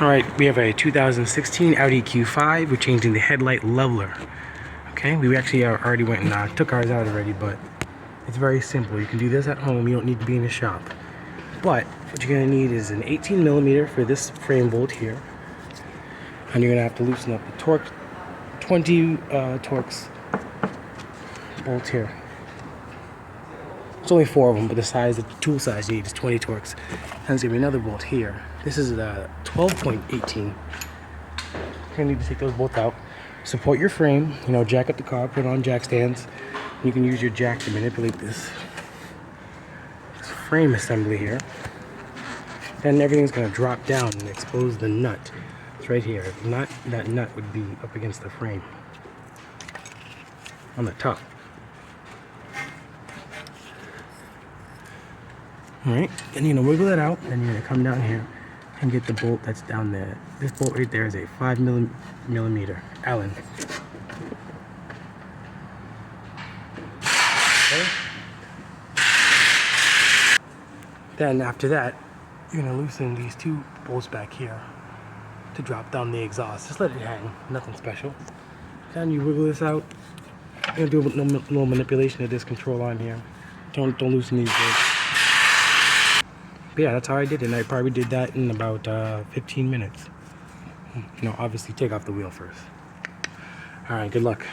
Alright, we have a 2016 Audi Q5. We're changing the headlight leveler. Okay, we actually already went and took ours out already, but it's very simple. You can do this at home. You don't need to be in a shop. But what you're going to need is an 18mm for this frame bolt here. And you're going to have to loosen up the Torx 20 Torx bolt here. It's only 4 of them, but the tool size you need is 20 Torx. And there's going to be another bolt here. This is a 12.18. You're going to need to take those both out. Support your frame, jack up the car, put on jack stands. You can use your jack to manipulate this frame assembly here. Then everything's going to drop down and expose the nut. It's right here. If not, that nut would be up against the frame on the top. Alright, then you're going to wiggle it out, then you're going to come down here and get the bolt that's down there. This bolt right there is a 5mm Allen. Okay. Then after that, you're going to loosen these 2 bolts back here to drop down the exhaust. Just let it hang, nothing special. Then you wiggle this out. You're going to do a little manipulation of this control on here. Don't loosen these bolts. But yeah, that's how I did it, and I probably did that in about 15 minutes. Obviously take off the wheel first. Alright, good luck.